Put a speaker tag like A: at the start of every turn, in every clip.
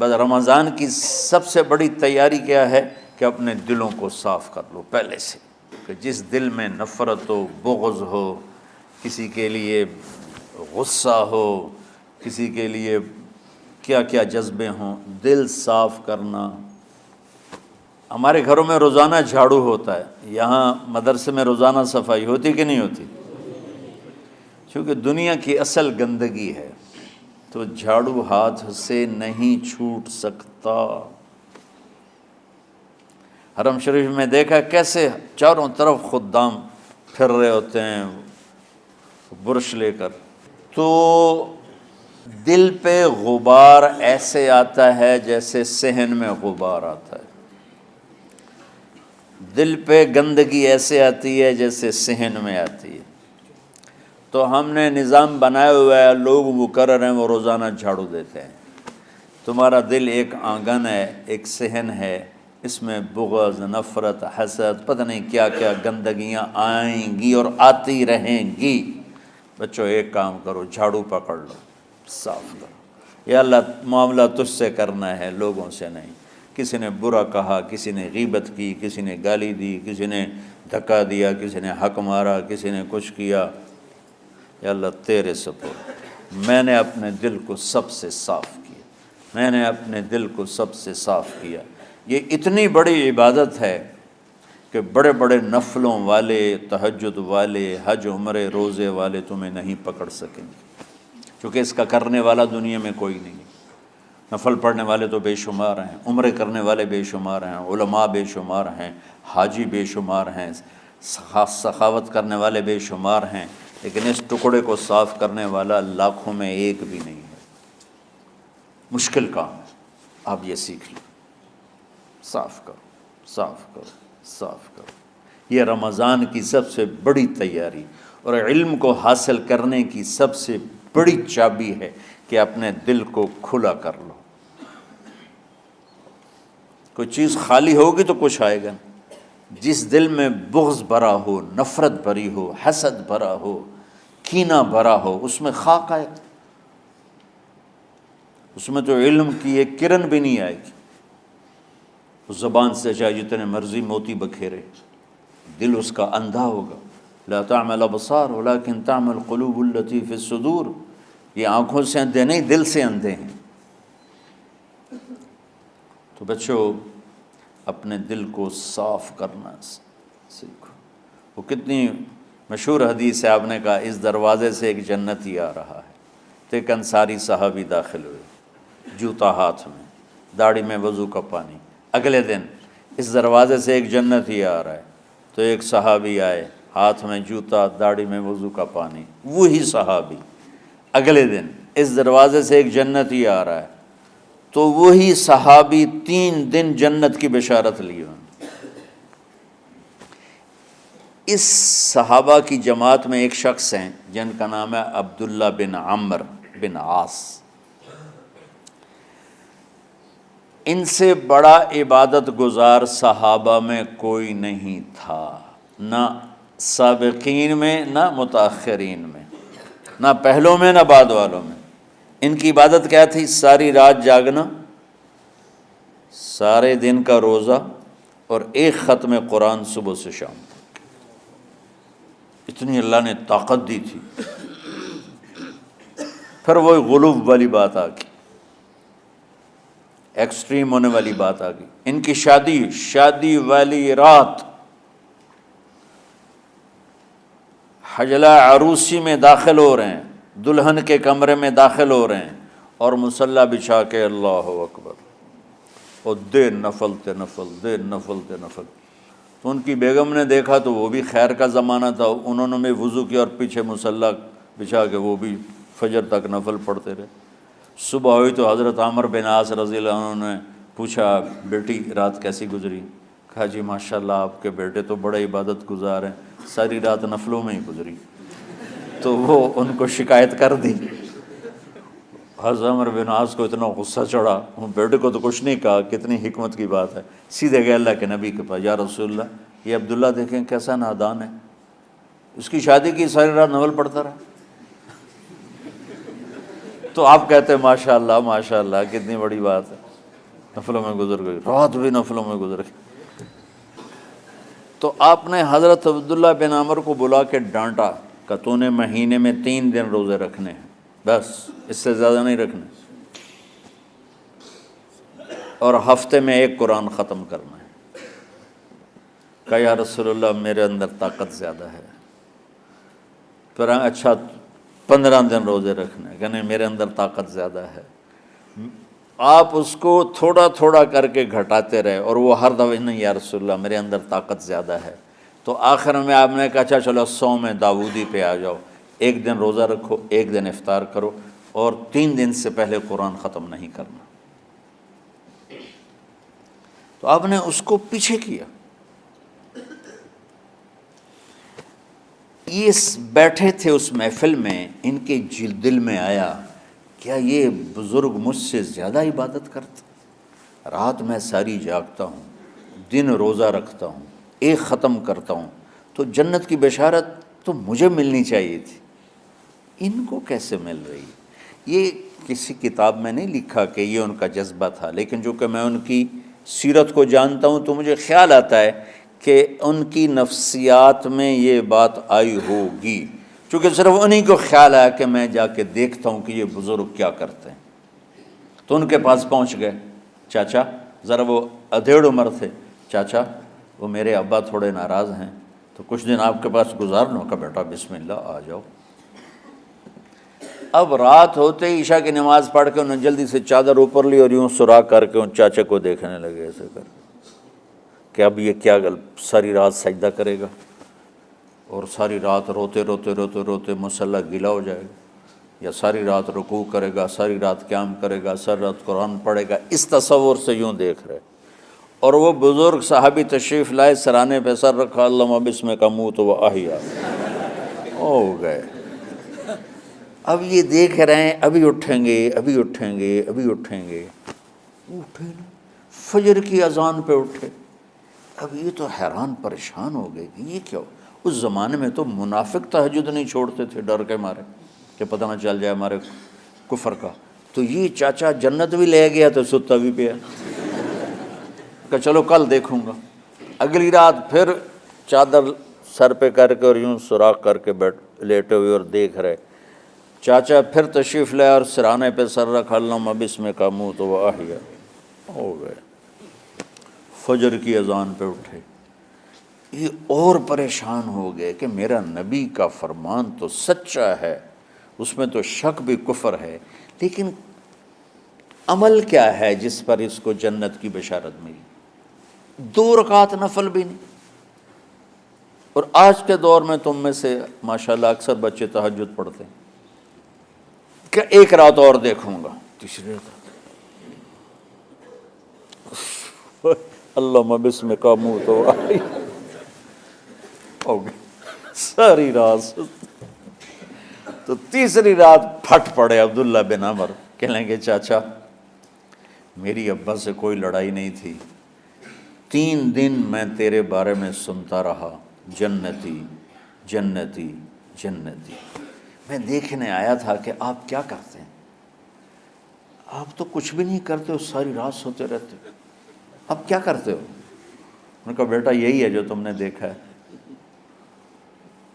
A: بس رمضان کی سب سے بڑی تیاری کیا ہے کہ اپنے دلوں کو صاف کر لو پہلے سے، کہ جس دل میں نفرت ہو، بغض ہو، کسی کے لیے غصہ ہو، کسی کے لیے کیا کیا جذبے ہوں، دل صاف کرنا۔ ہمارے گھروں میں روزانہ جھاڑو ہوتا ہے، یہاں مدرسے میں روزانہ صفائی ہوتی کہ نہیں ہوتی؟ کیونکہ دنیا کی اصل گندگی ہے تو جھاڑو ہاتھ سے نہیں چھوٹ سکتا۔ حرم شریف میں دیکھا کیسے چاروں طرف خدام پھر رہے ہوتے ہیں برش لے کر، تو دل پہ غبار ایسے آتا ہے جیسے صحن میں غبار آتا ہے، دل پہ گندگی ایسے آتی ہے جیسے صحن میں آتی ہے۔ تو ہم نے نظام بنایا ہوا ہے، لوگ مقرر ہیں وہ روزانہ جھاڑو دیتے ہیں۔ تمہارا دل ایک آنگن ہے، ایک صحن ہے، اس میں بغض، نفرت، حسد، پتہ نہیں کیا کیا گندگیاں آئیں گی اور آتی رہیں گی۔ بچوں ایک کام کرو، جھاڑو پکڑ لو، صاف کرو۔ یا اللہ معاملہ تجھ سے کرنا ہے، لوگوں سے نہیں۔ کسی نے برا کہا، کسی نے غیبت کی، کسی نے گالی دی، کسی نے دھکا دیا، کسی نے حق مارا، کسی نے کچھ کیا، یا اللہ تیرے سپرد میں نے اپنے دل کو سب سے صاف کیا، میں نے اپنے دل کو سب سے صاف کیا۔ یہ اتنی بڑی عبادت ہے کہ بڑے بڑے نفلوں والے، تہجد والے، حج عمرے روزے والے تمہیں نہیں پکڑ سکیں گے، کیونکہ اس کا کرنے والا دنیا میں کوئی نہیں۔ نفل پڑھنے والے تو بے شمار ہیں، عمرے کرنے والے بے شمار ہیں، علماء بے شمار ہیں، حاجی بے شمار ہیں، سخاوت کرنے والے بے شمار ہیں، لیکن اس ٹکڑے کو صاف کرنے والا لاکھوں میں ایک بھی نہیں ہے۔ مشکل کام ہے، آپ یہ سیکھ لیں، صاف کرو، صاف کرو، صاف کرو۔ یہ رمضان کی سب سے بڑی تیاری اور علم کو حاصل کرنے کی سب سے بڑی چابی ہے کہ اپنے دل کو کھلا کر لو۔ کوئی چیز خالی ہوگی تو کچھ آئے گا۔ جس دل میں بغض بھرا ہو، نفرت بھری ہو، حسد بھرا ہو، کینہ بھرا ہو، اس میں خاک آئے گا، اس میں تو علم کی ایک کرن بھی نہیں آئے گی۔ اس زبان سے چاہے جتنے مرضی موتی بکھیرے، دل اس کا اندھا ہوگا۔ لا تعمى الابصار ولكن تعمى القلوب التي في الصدور۔ یہ آنکھوں سے اندھے نہیں، دل سے اندھے ہیں۔ تو بچوں اپنے دل کو صاف کرنا سیکھو۔ وہ کتنی مشہور حدیث ہے، آپ نے کہا اس دروازے سے ایک جنتی آ رہا ہے، تو ایک انصاری صحابی داخل ہوئے، جوتا ہاتھ میں، داڑھی میں وضو کا پانی۔ اگلے دن اس دروازے سے ایک جنتی آ رہا ہے، تو ایک صحابی آئے، ہاتھ میں جوتا، داڑھی میں وضو کا پانی، وہی صحابی۔ اگلے دن اس دروازے سے ایک جنتی آ رہا ہے، تو وہی صحابی 3 دن جنت کی بشارت لی انہوں نے۔ اس صحابہ کی جماعت میں ایک شخص ہیں جن کا نام ہے عبداللہ بن عمرو بن عاص۔ ان سے بڑا عبادت گزار صحابہ میں کوئی نہیں تھا، نہ سابقین میں نہ متاخرین میں، نہ پہلوں میں نہ بعد والوں میں۔ ان کی عبادت کیا تھی؟ ساری رات جاگنا، سارے دن کا روزہ، اور ایک ختم قرآن صبح سے شام تک۔ اتنی اللہ نے طاقت دی تھی۔ پھر وہ غلوب والی بات آ گئی، ایکسٹریم ہونے والی بات آ گئی۔ ان کی شادی والی رات حجلہ عروسی میں داخل ہو رہے ہیں، دلہن کے کمرے میں داخل ہو رہے ہیں، اور مصلی بچھا کے اللہ اکبر، اور دیر نفل تے نفل، دیر نفل تے نفل۔ تو ان کی بیگم نے دیکھا تو وہ بھی خیر کا زمانہ تھا، انہوں نے بھی وضو کیا اور پیچھے مصلی بچھا کے وہ بھی فجر تک نفل پڑھتے رہے۔ صبح ہوئی تو حضرت عمرو بن عاص رضی اللہ عنہ نے پوچھا، بیٹی رات کیسی گزری؟ کہا جی ماشاءاللہ آپ کے بیٹے تو بڑے عبادت گزار ہیں، ساری رات نفلوں میں ہی گزری۔ تو وہ ان کو شکایت کر دی۔ حضرت عمرو بن عاص کو اتنا غصہ چڑھا، بیٹے کو تو کچھ نہیں کہا، کتنی حکمت کی بات ہے، سیدھے گئے اللہ کے نبی کے پاس، یا رسول اللہ یہ عبداللہ دیکھیں کیسا نادان ہے، اس کی شادی کی ساری رات نفل پڑھتا رہا۔ تو آپ کہتے ہیں ماشاءاللہ ماشاءاللہ کتنی بڑی بات ہے۔ نفلوں میں گزر گئی، رات بھی نفلوں میں گزر گئی۔ تو آپ نے حضرت عبداللہ بن عمر کو بلا کے ڈانٹا کہ تو نے مہینے میں 3 دن روزے رکھنے ہیں، بس اس سے زیادہ نہیں رکھنے، اور ہفتے میں 1 قرآن ختم کرنا ہے۔ کہا یا رسول اللہ میرے اندر طاقت زیادہ ہے۔ پھر اچھا 15 دن روزے رکھنے، کہ نہیں میرے اندر طاقت زیادہ ہے۔ آپ اس کو تھوڑا تھوڑا کر کے گھٹاتے رہے، اور وہ ہر دفعہ نہیں یا رسول اللہ میرے اندر طاقت زیادہ ہے۔ تو آخر میں آپ نے کہا اچھا چلو صوم داؤدی پہ آ جاؤ، 1 دن روزہ رکھو، 1 دن افطار کرو، اور 3 دن سے پہلے قرآن ختم نہیں کرنا۔ تو آپ نے اس کو پیچھے کیا۔ یہ بیٹھے تھے اس محفل میں، ان کے دل میں آیا کیا یہ بزرگ مجھ سے زیادہ عبادت کرتا؟ رات میں ساری جاگتا ہوں، دن روزہ رکھتا ہوں، 1 ختم کرتا ہوں، تو جنت کی بشارت تو مجھے ملنی چاہیے تھی، ان کو کیسے مل رہی؟ یہ کسی کتاب میں نہیں لکھا کہ یہ ان کا جذبہ تھا، لیکن جو کہ میں ان کی سیرت کو جانتا ہوں تو مجھے خیال آتا ہے کہ ان کی نفسیات میں یہ بات آئی ہوگی، چونکہ صرف انہی کو خیال آیا کہ میں جا کے دیکھتا ہوں کہ یہ بزرگ کیا کرتے ہیں۔ تو ان کے پاس پہنچ گئے، چاچا، ذرا وہ ادھیڑ عمر تھے، چاچا وہ میرے ابا تھوڑے ناراض ہیں، تو کچھ دن آپ کے پاس گزار لوں؟ کا بیٹا بسم اللہ آ جاؤ۔ اب رات ہوتے ہی عشاء کی نماز پڑھ کے انہوں نے جلدی سے چادر اوپر لی اور یوں سراغ کر کے ان چاچا کو دیکھنے لگے ایسے کر کہ اب یہ کیا ساری رات سجدہ کرے گا، اور ساری رات روتے روتے روتے روتے مصلی گیلا ہو جائے گا، یا ساری رات رکوع کرے گا، ساری رات قیام کرے گا، ساری رات قرآن پڑھے گا، اس تصور سے یوں دیکھ رہے۔ اور وہ بزرگ صحابی تشریف لائے، سرانے پہ سر رکھا، اللہم بسمک اموت و احیا، ہو گئے۔ اب یہ دیکھ رہے ہیں ابھی اٹھیں گے، ابھی اٹھیں گے، ابھی اٹھیں گے، اٹھے نا، فجر کی اذان پہ اٹھے۔ اب یہ تو حیران پریشان ہو گئے کہ یہ کیا ہو؟ اس زمانے میں تو منافق تہجد نہیں چھوڑتے تھے ڈر کے مارے کہ پتہ نہ چل جائے ہمارے کفر کا، تو یہ چاچا جنت بھی لے گیا تو ستا بھی پیا کہ چلو کل دیکھوں گا۔ اگلی رات پھر چادر سر پہ کر کے اور یوں سوراخ کر کے لیٹے ہوئے اور دیکھ رہے۔ چاچا پھر تشریف لائے اور سرانے پہ سر رکھا، اللہم بسمک اموت و احیا، ہو گئے۔ فجر کی اذان پہ اٹھے، یہ اور پریشان ہو گئے کہ میرا نبی کا فرمان تو سچا ہے، اس میں تو شک بھی کفر ہے، لیکن عمل کیا ہے جس پر اس کو جنت کی بشارت ملی؟ 2 رکعت نفل بھی نہیں۔ اور آج کے دور میں تم میں سے ماشاءاللہ اکثر بچے تہجد پڑھتے ہیں کہ 1 رات اور دیکھوں گا، تیسری رات اللہم بسمک اموت و احیا، ہو گئی ساری رات۔ تو تیسری رات پھٹ پڑے عبداللہ بن عمر، کہنے لگے چاچا میری ابا سے کوئی لڑائی نہیں تھی، 3 دن میں تیرے بارے میں سنتا رہا، جنتی جنتی جنتی۔ میں دیکھنے آیا تھا کہ آپ کیا کرتے ہیں، آپ تو کچھ بھی نہیں کرتے ہو، ساری رات سوتے رہتے ہو، اب کیا کرتے ہو؟ انہوں نے کہا بیٹا یہی ہے جو تم نے دیکھا ہے۔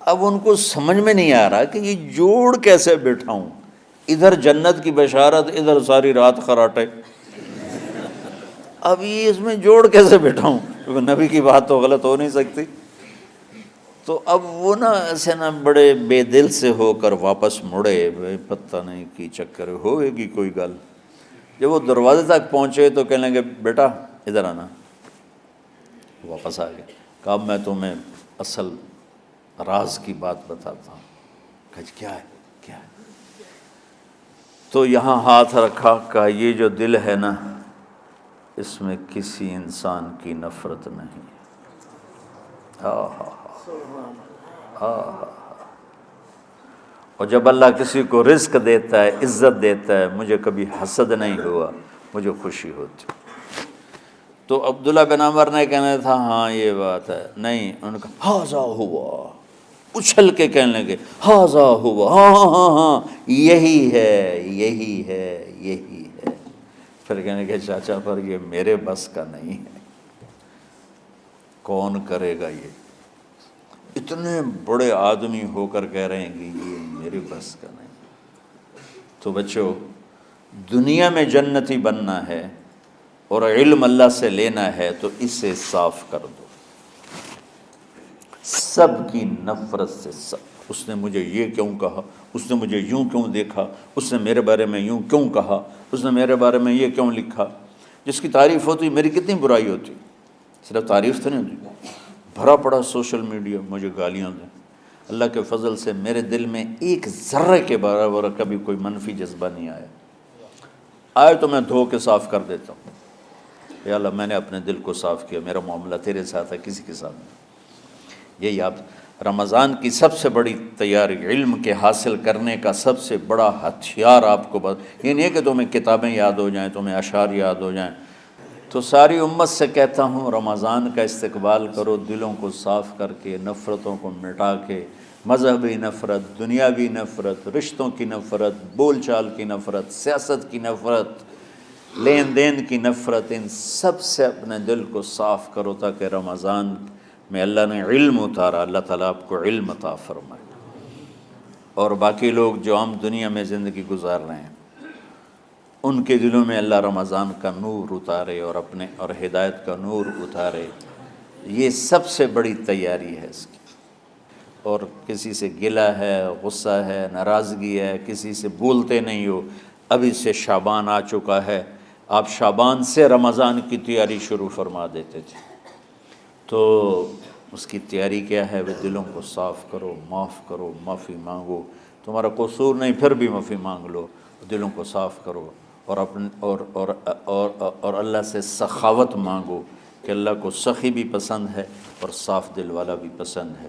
A: اب ان کو سمجھ میں نہیں آ رہا کہ یہ جوڑ کیسے بٹھاؤں، ادھر جنت کی بشارت، ادھر ساری رات خراٹے، اب یہ اس میں جوڑ کیسے بٹھاؤں، کیونکہ نبی کی بات تو غلط ہو نہیں سکتی۔ تو اب وہ نا ایسے نا بڑے بے دل سے ہو کر واپس مڑے، پتہ نہیں کی چکر ہوئے گی کوئی گل۔ جب وہ دروازے تک پہنچے تو کہنے لگے بیٹا ادھر آنا، واپس آ گئے۔ کہا میں تمہیں اصل راز کی بات بتاتا ہوں۔ کہا کیا ہے کیا ہے؟ تو یہاں ہاتھ رکھا، کہا یہ جو دل ہے نا اس میں کسی انسان کی نفرت نہیں۔ اور جب اللہ کسی کو رزق دیتا ہے، عزت دیتا ہے، مجھے کبھی حسد نہیں ہوا، مجھے خوشی ہوتی۔ تو عبداللہ بن عمر نے کہنا تھا ہاں یہ بات ہے، نہیں، انہوں نے کہا ہاذا ہوا، اچھل کے کہنے لگے ہاذا ہوا، ہاں ہاں ہاں ہاں یہی ہے یہی ہے یہی ہے۔ پھر کہنے کہ چاچا پر یہ میرے بس کا نہیں ہے، کون کرے گا یہ؟ اتنے بڑے آدمی ہو کر کہہ رہے ہیں کہ یہ میرے بس کا نہیں۔ تو بچوں، دنیا میں جنتی بننا ہے اور علم اللہ سے لینا ہے تو اسے صاف کر دو، سب کی نفرت سے۔ سب، اس نے مجھے یہ کیوں کہا، اس نے مجھے یوں کیوں دیکھا، اس نے میرے بارے میں یوں کیوں کہا، اس نے میرے بارے میں یہ کیوں لکھا۔ جس کی تعریف ہوتی میری کتنی برائی ہوتی، صرف تعریف تو نہیں ہوتی، بھرا پڑا سوشل میڈیا مجھے گالیاں دیں۔ اللہ کے فضل سے میرے دل میں ایک ذرے کے برابر کبھی کوئی منفی جذبہ نہیں آیا، آئے تو میں دھو کے صاف کر دیتا ہوں، یا اللہ میں نے اپنے دل کو صاف کیا، میرا معاملہ تیرے ساتھ ہے، کسی کے ساتھ نہیں۔ یہی آپ رمضان کی سب سے بڑی تیاری، علم کے حاصل کرنے کا سب سے بڑا ہتھیار آپ کو یہ نہیں ہے کہ تمہیں کتابیں یاد ہو جائیں، تمہیں اشعار یاد ہو جائیں۔ تو ساری امت سے کہتا ہوں رمضان کا استقبال کرو، دلوں کو صاف کر کے، نفرتوں کو مٹا کے، مذہبی نفرت، دنیاوی نفرت، رشتوں کی نفرت، بول چال کی نفرت، سیاست کی نفرت، لین دین کی نفرت، ان سب سے اپنے دل کو صاف کرو تاکہ رمضان میں اللہ نے علم اتارا، اللہ تعالیٰ آپ کو علم عطا فرمائے، اور باقی لوگ جو عام دنیا میں زندگی گزار رہے ہیں ان کے دلوں میں اللہ رمضان کا نور اتارے اور اپنے اور ہدایت کا نور اتارے۔ یہ سب سے بڑی تیاری ہے اس کی۔ اور کسی سے گلہ ہے، غصہ ہے، ناراضگی ہے، کسی سے بولتے نہیں ہو، ابھی سے شعبان آ چکا ہے، آپ شعبان سے رمضان کی تیاری شروع فرما دیتے تھے، تو اس کی تیاری کیا ہے؟ وہ دلوں کو صاف کرو، معاف کرو، معافی مانگو، تمہارا قصور نہیں پھر بھی معافی مانگ لو، دلوں کو صاف کرو، اور اپنے اور اللہ سے سخاوت مانگو کہ اللہ کو سخی بھی پسند ہے اور صاف دل والا بھی پسند ہے۔